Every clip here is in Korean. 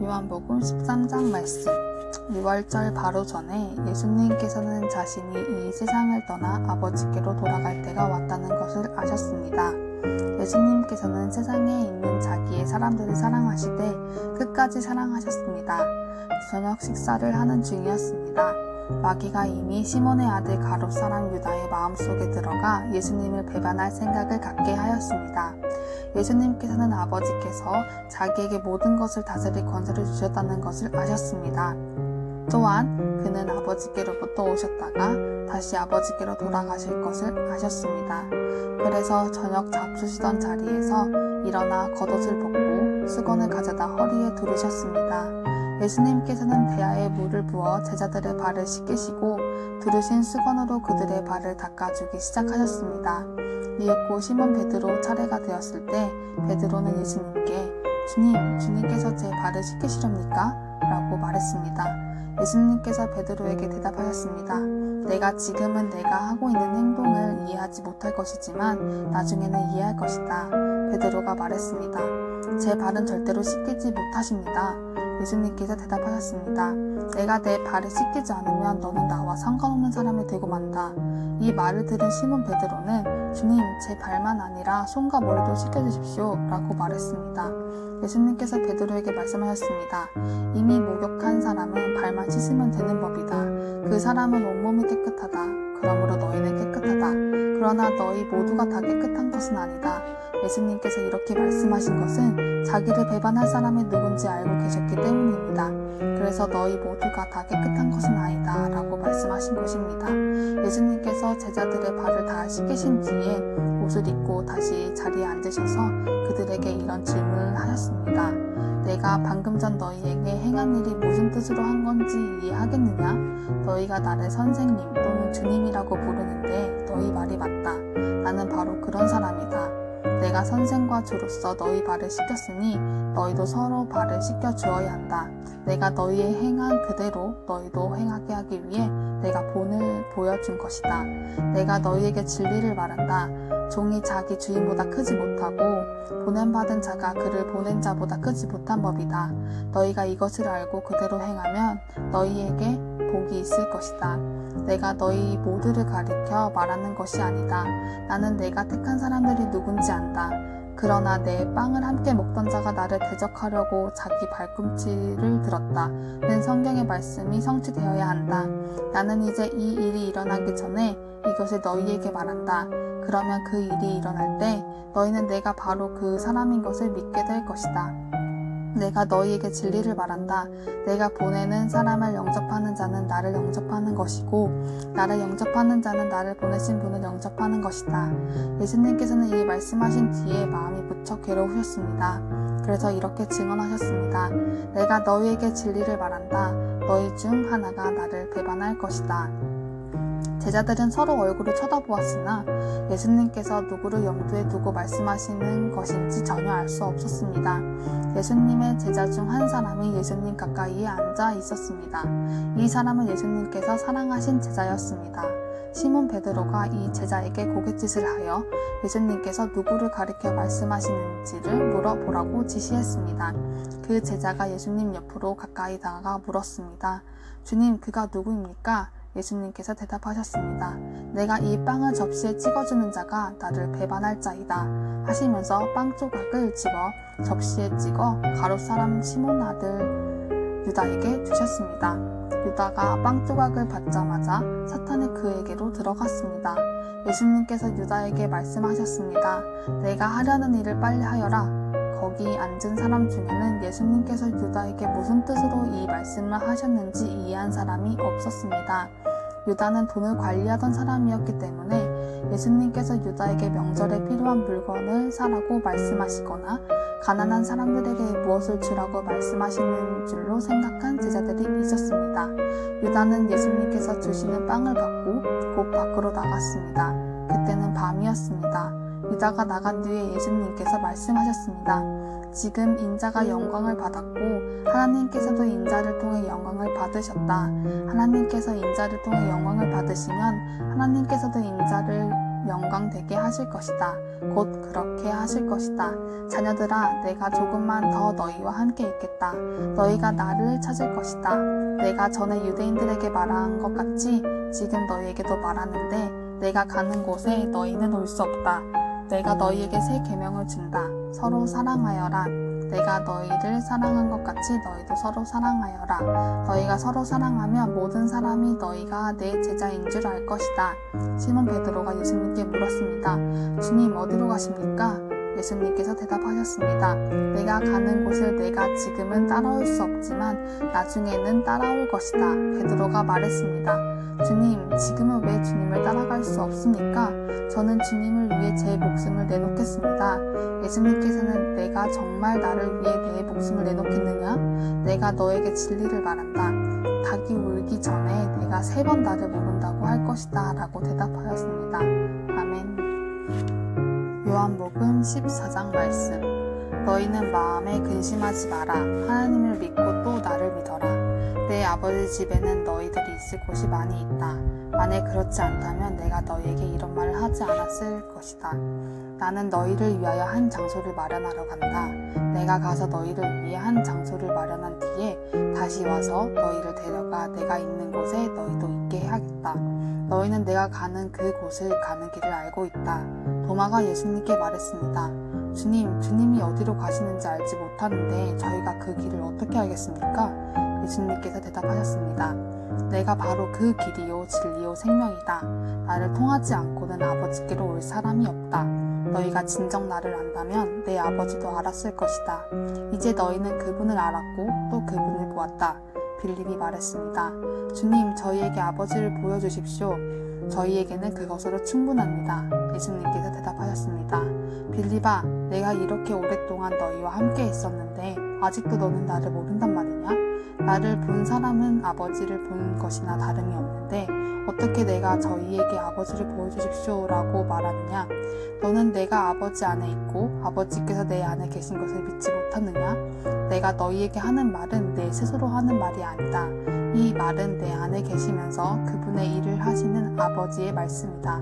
요한복음 13장 말씀. 6월절 바로 전에 예수님께서는 자신이 이 세상을 떠나 아버지께로 돌아갈 때가 왔다는 것을 아셨습니다. 예수님께서는 세상에 있는 자기의 사람들을 사랑하시되 끝까지 사랑하셨습니다. 저녁 식사를 하는 중이었습니다. 마귀가 이미 시몬의 아들 가롯 사람 유다의 마음속에 들어가 예수님을 배반할 생각을 갖게 하였습니다. 예수님께서는 아버지께서 자기에게 모든 것을 다스릴 권세를 주셨다는 것을 아셨습니다. 또한 그는 아버지께로부터 오셨다가 다시 아버지께로 돌아가실 것을 아셨습니다. 그래서 저녁 잡수시던 자리에서 일어나 겉옷을 벗고 수건을 가져다 허리에 두르셨습니다. 예수님께서는 대야에 물을 부어 제자들의 발을 씻기시고 두르신 수건으로 그들의 발을 닦아주기 시작하셨습니다. 이윽고 시몬 베드로 차례가 되었을 때 베드로는 예수님께 주님께서 제 발을 씻기시렵니까? 라고 말했습니다. 예수님께서 베드로에게 대답하셨습니다. 내가 지금은 내가 하고 있는 행동을 이해하지 못할 것이지만 나중에는 이해할 것이다. 베드로가 말했습니다. 제 발은 절대로 씻기지 못하십니다. 예수님께서 대답하셨습니다. 내가 내 발을 씻기지 않으면 너는 나와 상관없는 사람이 되고 만다. 이 말을 들은 시몬 베드로는 주님, 제 발만 아니라 손과 머리도 씻겨주십시오 라고 말했습니다. 예수님께서 베드로에게 말씀하셨습니다. 이미 목욕한 사람은 발만 씻으면 되는 법이다. 그 사람은 온몸이 깨끗하다. 그러므로 너희는 깨끗하다. 그러나 너희 모두가 다 깨끗한 것은 아니다. 예수님께서 이렇게 말씀하신 것은 자기를 배반할 사람이 누군지 알고 계셨기 때문입니다. 그래서 너희 모두가 다 깨끗한 것은 아니다 라고 말씀하신 것입니다. 예수님께서 제자들의 발을 다 씻기신 뒤에 옷을 입고 다시 자리에 앉으셔서 그들에게 이런 질문을 하셨습니다. 내가 방금 전 너희에게 행한 일이 무슨 뜻으로 한 건지 이해하겠느냐? 너희가 나를 선생님 또는 주님이라고 부르는데 너희 말이 맞다. 나는 바로 그런 사람이다. 내가 선생과 주로서 너희 발을 씻겼으니 너희도 서로 발을 씻겨 주어야 한다. 내가 너희의 행한 그대로 너희도 행하게 하기 위해 내가 본을 보여준 것이다. 내가 너희에게 진리를 말한다. 종이 자기 주인보다 크지 못하고 보냄받은 자가 그를 보낸 자보다 크지 못한 법이다. 너희가 이것을 알고 그대로 행하면 너희에게 복이 있을 것이다. 내가 너희 모두를 가리켜 말하는 것이 아니다. 나는 내가 택한 사람들이 누군지 안다. 그러나 내 빵을 함께 먹던 자가 나를 대적하려고 자기 발꿈치를 들었다는 성경의 말씀이 성취되어야 한다. 나는 이제 이 일이 일어나기 전에 이것을 너희에게 말한다. 그러면 그 일이 일어날 때 너희는 내가 바로 그 사람인 것을 믿게 될 것이다. 내가 너희에게 진리를 말한다. 내가 보내는 사람을 영접하는 자는 나를 영접하는 것이고 나를 영접하는 자는 나를 보내신 분을 영접하는 것이다. 예수님께서는 이 말씀하신 뒤에 마음이 무척 괴로우셨습니다. 그래서 이렇게 증언하셨습니다. 내가 너희에게 진리를 말한다. 너희 중 하나가 나를 배반할 것이다. 제자들은 서로 얼굴을 쳐다보았으나 예수님께서 누구를 염두에 두고 말씀하시는 것인지 전혀 알 수 없었습니다. 예수님의 제자 중 한 사람이 예수님 가까이에 앉아 있었습니다. 이 사람은 예수님께서 사랑하신 제자였습니다. 시몬 베드로가 이 제자에게 고갯짓을 하여 예수님께서 누구를 가리켜 말씀하시는지를 물어보라고 지시했습니다. 그 제자가 예수님 옆으로 가까이 다가가 물었습니다. 주님, 그가 누구입니까? 예수님께서 대답하셨습니다. 내가 이 빵을 접시에 찍어주는 자가 나를 배반할 자이다. 하시면서 빵 조각을 집어 접시에 찍어 가롯 사람 시몬 아들 유다에게 주셨습니다. 유다가 빵 조각을 받자마자 사탄이 그에게로 들어갔습니다. 예수님께서 유다에게 말씀하셨습니다. 내가 하려는 일을 빨리 하여라. 거기 앉은 사람 중에는 예수님께서 유다에게 무슨 뜻으로 이 말씀을 하셨는지 이해한 사람이 없었습니다. 유다는 돈을 관리하던 사람이었기 때문에 예수님께서 유다에게 명절에 필요한 물건을 사라고 말씀하시거나 가난한 사람들에게 무엇을 주라고 말씀하시는 줄로 생각한 제자들이 있었습니다. 유다는 예수님께서 주시는 빵을 받고 곧 밖으로 나갔습니다. 그때는 밤이었습니다. 유다가 나간 뒤에 예수님께서 말씀하셨습니다. 지금 인자가 영광을 받았고 하나님께서도 인자를 통해 영광을 받으셨다. 하나님께서 인자를 통해 영광을 받으시면 하나님께서도 인자를 영광되게 하실 것이다. 곧 그렇게 하실 것이다. 자녀들아, 내가 조금만 더 너희와 함께 있겠다. 너희가 나를 찾을 것이다. 내가 전에 유대인들에게 말한 것 같이 지금 너희에게도 말하는데 내가 가는 곳에 너희는 올 수 없다. 내가 너희에게 새 계명을 준다. 서로 사랑하여라. 내가 너희를 사랑한 것 같이 너희도 서로 사랑하여라. 너희가 서로 사랑하면 모든 사람이 너희가 내 제자인 줄 알 것이다. 시몬 베드로가 예수님께 물었습니다. 주님, 어디로 가십니까? 예수님께서 대답하셨습니다. 내가 가는 곳을 내가 지금은 따라올 수 없지만 나중에는 따라올 것이다. 베드로가 말했습니다. 주님, 지금은 왜 주님을 따라갈 수 없습니까? 저는 주님을 위해 제 목숨을 내놓겠습니다. 예수님께서는 내가 정말 나를 위해 내 목숨을 내놓겠느냐? 내가 너에게 진리를 말한다. 닭이 울기 전에 내가 3번 나를 모른다고 할 것이다. 라고 대답하였습니다. 아멘. 요한복음 14장 말씀. 너희는 마음에 근심하지 마라. 하나님을 믿고 또 나를 믿어라. 내 아버지 집에는 너희들이 있을 곳이 많이 있다. 만약 그렇지 않다면 내가 너희에게 이런 말을 하지 않았을 것이다. 나는 너희를 위하여 한 장소를 마련하러 간다. 내가 가서 너희를 위해 한 장소를 마련한 뒤에 다시 와서 너희를 데려가 내가 있는 곳에 너희도 있게 해야겠다. 너희는 내가 가는 그 곳을 가는 길을 알고 있다. 도마가 예수님께 말했습니다. 주님이 어디로 가시는지 알지 못하는데 저희가 그 길을 어떻게 알겠습니까? 예수님께서 대답하셨습니다. 내가 바로 그 길이요 진리요 생명이다. 나를 통하지 않고는 아버지께로 올 사람이 없다. 너희가 진정 나를 안다면 내 아버지도 알았을 것이다. 이제 너희는 그분을 알았고 또 그분을 보았다. 빌립이 말했습니다. 주님, 저희에게 아버지를 보여주십시오. 저희에게는 그것으로 충분합니다. 예수님께서 대답하셨습니다. 빌립아, 내가 이렇게 오랫동안 너희와 함께 있었는데 아직도 너는 나를 모른단 말이냐? 나를 본 사람은 아버지를 본 것이나 다름이 없는데 어떻게 내가 저희에게 아버지를 보여주십시오 라고 말하느냐? 너는 내가 아버지 안에 있고 아버지께서 내 안에 계신 것을 믿지 못하느냐? 내가 너희에게 하는 말은 내 스스로 하는 말이 아니다. 이 말은 내 안에 계시면서 그분의 일을 하시는 아버지의 말씀이다.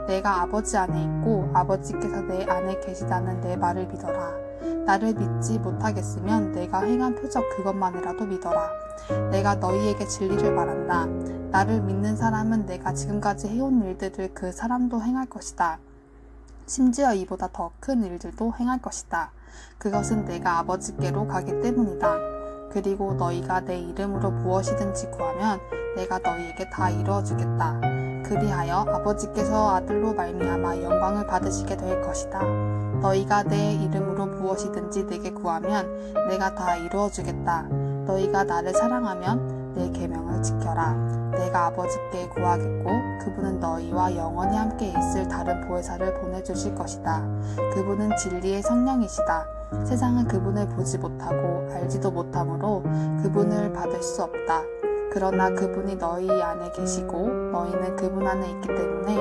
내가 아버지 안에 있고 아버지께서 내 안에 계시다는 내 말을 믿어라. 나를 믿지 못하겠으면 내가 행한 표적 그것만이라도 믿어라. 내가 너희에게 진리를 말한다. 나를 믿는 사람은 내가 지금까지 해온 일들을 그 사람도 행할 것이다. 심지어 이보다 더 큰 일들도 행할 것이다. 그것은 내가 아버지께로 가기 때문이다. 그리고 너희가 내 이름으로 무엇이든지 구하면 내가 너희에게 다 이루어주겠다. 그리하여 아버지께서 아들로 말미암아 영광을 받으시게 될 것이다. 너희가 내 이름으로 무엇이든지 내게 구하면 내가 다 이루어주겠다. 너희가 나를 사랑하면 내 계명을 지켜라. 내가 아버지께 구하겠고 그분은 너희와 영원히 함께 있을 다른 보혜사를 보내주실 것이다. 그분은 진리의 성령이시다. 세상은 그분을 보지 못하고 알지도 못하므로 그분을 받을 수 없다. 그러나 그분이 너희 안에 계시고 너희는 그분 안에 있기 때문에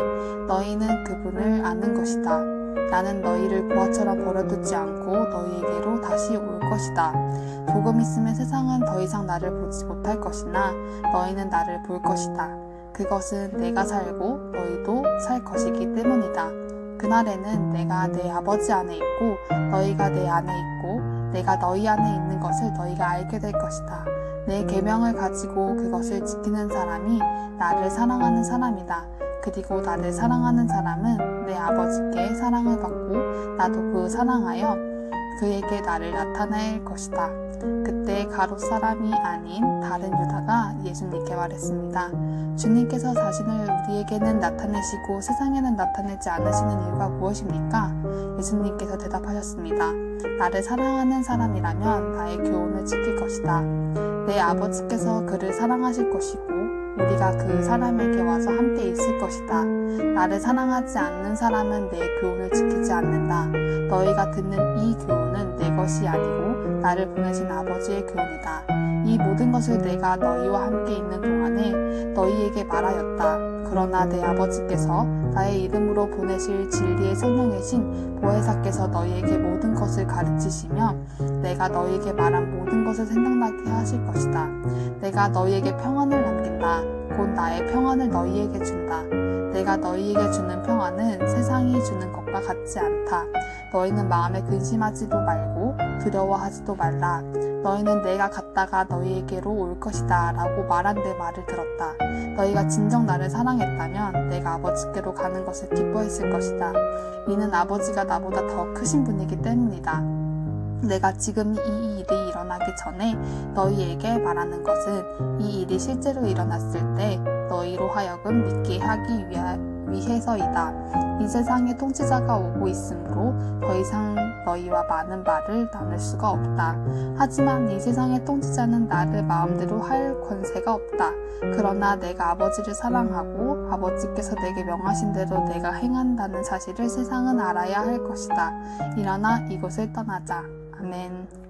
너희는 그분을 아는 것이다. 나는 너희를 고아처럼 버려두지 않고 너희에게로 다시 올 것이다. 조금 있으면 세상은 더 이상 나를 보지 못할 것이나 너희는 나를 볼 것이다. 그것은 내가 살고 너희도 살 것이기 때문이다. 그날에는 내가 내 아버지 안에 있고 너희가 내 안에 있고 내가 너희 안에 있는 것을 너희가 알게 될 것이다. 내 계명을 가지고 그것을 지키는 사람이 나를 사랑하는 사람이다. 그리고 나를 사랑하는 사람은 내 아버지께 사랑을 받고 나도 그 사랑하여 그에게 나를 나타낼 것이다. 그때 가롯 사람이 아닌 다른 유다가 예수님께 말했습니다. 주님께서 자신을 우리에게는 나타내시고 세상에는 나타내지 않으시는 이유가 무엇입니까? 예수님께서 대답하셨습니다. 나를 사랑하는 사람이라면 나의 교훈을 지킬 것이다. 내 아버지께서 그를 사랑하실 것이고 우리가 그 사람에게 와서 함께 있을 것이다. 나를 사랑하지 않는 사람은 내 교훈을 지키지 않는다. 너희가 듣는 이 교훈은 내 것이 아니고 나를 보내신 아버지의 교훈이다. 이 모든 것을 내가 너희와 함께 있는 동안에 너희에게 말하였다. 그러나 내 아버지께서 나의 이름으로 보내실 진리의 성령이신 보혜사께서 너희에게 모든 것을 가르치시며 내가 너희에게 말한 모든 것을 생각나게 하실 것이다. 내가 너희에게 평안을 남긴다. 곧 나의 평안을 너희에게 준다. 내가 너희에게 주는 평안은 세상이 주는 것과 같지 않다. 너희는 마음에 근심하지도 말고 두려워하지도 말라. 너희는 내가 갔다가 너희에게로 올 것이다 라고 말한 내 말을 들었다. 너희가 진정 나를 사랑했다면 내가 아버지께로 가는 것을 기뻐했을 것이다. 이는 아버지가 나보다 더 크신 분이기 때문이다. 내가 지금 이 일이 일어나기 전에 너희에게 말하는 것은 이 일이 실제로 일어났을 때 너희로 하여금 믿게 하기 위해서이다. 이 세상에 통치자가 오고 있으므로 더 이상 너희와 많은 말을 나눌 수가 없다. 하지만 이 세상의 통치자는 나를 마음대로 할 권세가 없다. 그러나 내가 아버지를 사랑하고 아버지께서 내게 명하신 대로 내가 행한다는 사실을 세상은 알아야 할 것이다. 일어나 이곳을 떠나자. 아멘.